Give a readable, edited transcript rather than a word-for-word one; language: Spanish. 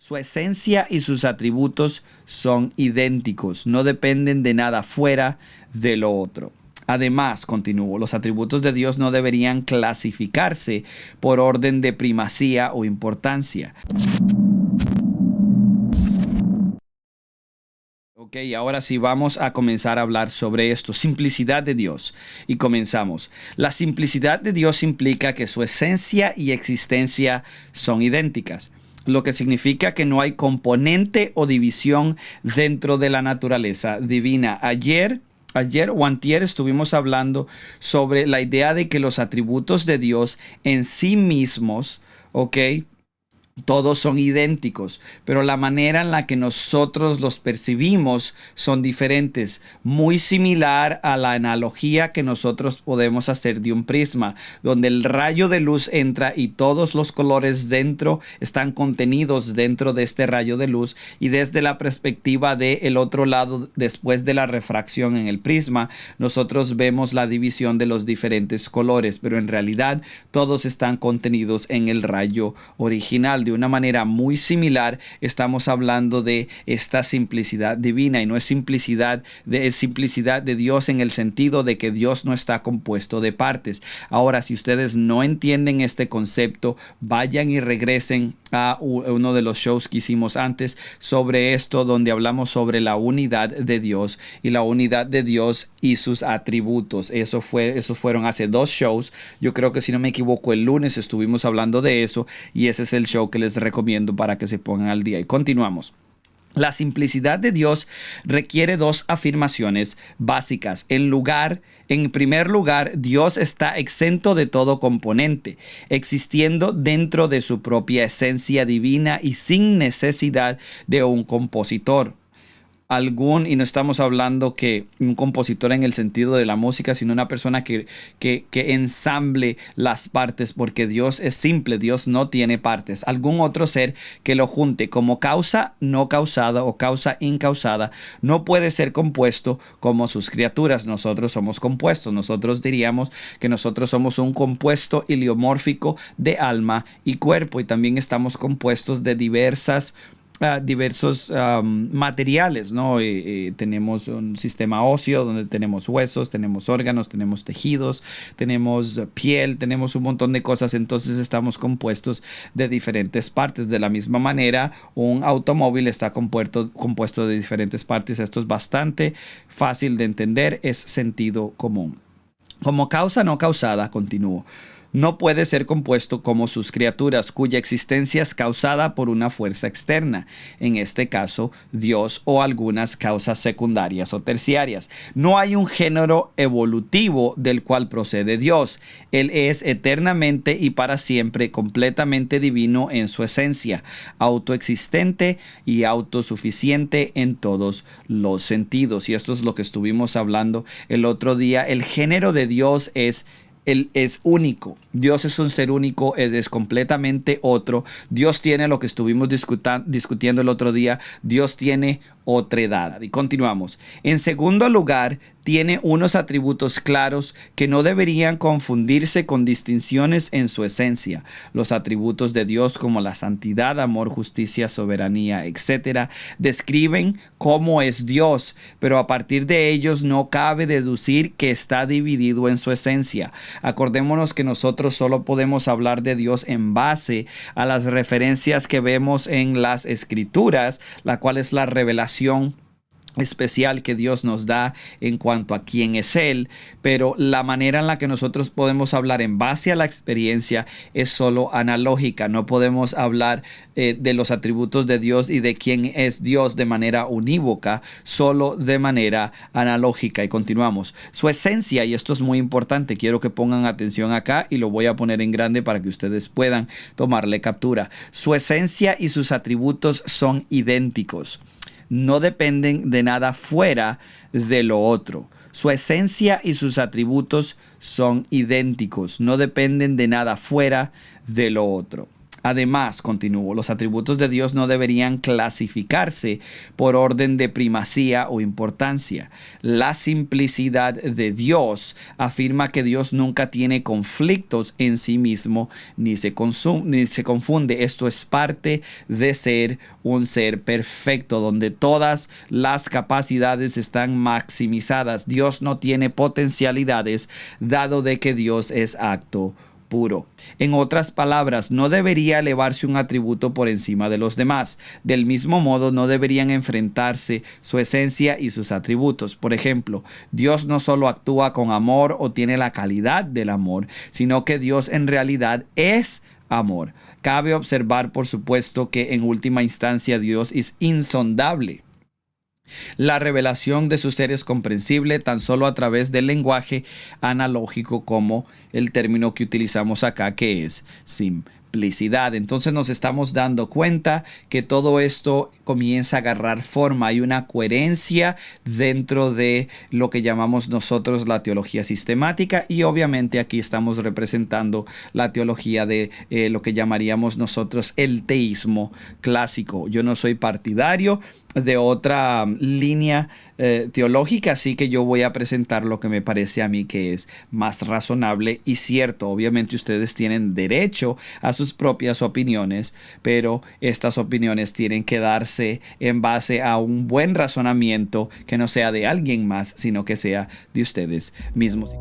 Su esencia y sus atributos son idénticos, no dependen de nada fuera de lo otro. Además, continúo, los atributos de Dios no deberían clasificarse por orden de primacía o importancia. Ok, ahora sí vamos a comenzar a hablar sobre esto, simplicidad de Dios. Y comenzamos. La simplicidad de Dios implica que su esencia y existencia son idénticas, lo que significa que no hay componente o división dentro de la naturaleza divina. Ayer o antier estuvimos hablando sobre la idea de que los atributos de Dios en sí mismos, ¿ok? Todos son idénticos, pero la manera en la que nosotros los percibimos son diferentes. Muy similar a la analogía que nosotros podemos hacer de un prisma, donde el rayo de luz entra y todos los colores dentro están contenidos dentro de este rayo de luz, y desde la perspectiva del otro lado, después de la refracción en el prisma, nosotros vemos la división de los diferentes colores, pero en realidad todos están contenidos en el rayo original. De una manera muy similar, estamos hablando de esta simplicidad divina, y no es simplicidad de Dios en el sentido de que Dios no está compuesto de partes. Ahora, si ustedes no entienden este concepto, vayan y regresen a uno de los shows que hicimos antes sobre esto, donde hablamos sobre la unidad de Dios y la unidad de Dios y sus atributos. Esos fueron hace 2 shows. Yo creo que, si no me equivoco, el lunes estuvimos hablando de eso, y ese es el show que les recomiendo para que se pongan al día. Y continuamos. La simplicidad de Dios requiere 2 afirmaciones básicas. En primer lugar, Dios está exento de todo componente, existiendo dentro de su propia esencia divina y sin necesidad de un compositor. Y no estamos hablando que un compositor en el sentido de la música, sino una persona que ensamble las partes, porque Dios es simple, Dios no tiene partes. Algún otro ser que lo junte como causa no causada o causa incausada no puede ser compuesto como sus criaturas. Nosotros somos compuestos. Nosotros diríamos que nosotros somos un compuesto heliomórfico de alma y cuerpo, y también estamos compuestos de diversos materiales, ¿no? Tenemos un sistema óseo donde tenemos huesos, tenemos órganos, tenemos tejidos, tenemos piel, tenemos un montón de cosas. Entonces estamos compuestos de diferentes partes. De la misma manera, un automóvil está compuesto de diferentes partes. Esto es bastante fácil de entender, es sentido común. Como causa no causada, continúo, no puede ser compuesto como sus criaturas, cuya existencia es causada por una fuerza externa, en este caso Dios, o algunas causas secundarias o terciarias. No hay un género evolutivo del cual procede Dios. Él es eternamente y para siempre completamente divino en su esencia, autoexistente y autosuficiente en todos los sentidos. Y esto es lo que estuvimos hablando el otro día. El género de Dios es único. Dios es un ser único, es completamente otro. Dios tiene lo que estuvimos discutiendo el otro día. Dios tiene otredad. Y continuamos. En segundo lugar, tiene unos atributos claros que no deberían confundirse con distinciones en su esencia. Los atributos de Dios, como la santidad, amor, justicia, soberanía, etc., describen cómo es Dios, pero a partir de ellos no cabe deducir que está dividido en su esencia. Acordémonos que nosotros solo podemos hablar de Dios en base a las referencias que vemos en las Escrituras, la cual es la revelación especial que Dios nos da en cuanto a quién es Él, pero la manera en la que nosotros podemos hablar en base a la experiencia es solo analógica. No podemos hablar de los atributos de Dios y de quién es Dios de manera unívoca, solo de manera analógica. Y continuamos. Su esencia, y esto es muy importante, quiero que pongan atención acá, y lo voy a poner en grande para que ustedes puedan tomarle captura. Su esencia y sus atributos son idénticos. No dependen de nada fuera de lo otro. Su esencia y sus atributos son idénticos. No dependen de nada fuera de lo otro. Además, continúo, los atributos de Dios no deberían clasificarse por orden de primacía o importancia. La simplicidad de Dios afirma que Dios nunca tiene conflictos en sí mismo ni se confunde. Esto es parte de ser un ser perfecto, donde todas las capacidades están maximizadas. Dios no tiene potencialidades, dado de que Dios es acto puro. En otras palabras, no debería elevarse un atributo por encima de los demás. Del mismo modo, no deberían enfrentarse su esencia y sus atributos. Por ejemplo, Dios no solo actúa con amor o tiene la calidad del amor, sino que Dios en realidad es amor. Cabe observar, por supuesto, que en última instancia Dios es insondable. La revelación de su ser es comprensible tan solo a través del lenguaje analógico, como el término que utilizamos acá, que es simplicidad. Entonces nos estamos dando cuenta que todo esto comienza a agarrar forma. Hay una coherencia dentro de lo que llamamos nosotros la teología sistemática, y obviamente aquí estamos representando la teología de lo que llamaríamos nosotros el teísmo clásico. Yo no soy partidario de otra línea teológica, así que yo voy a presentar lo que me parece a mí que es más razonable y cierto. Obviamente ustedes tienen derecho a sus propias opiniones, pero estas opiniones tienen que darse en base a un buen razonamiento que no sea de alguien más, sino que sea de ustedes mismos.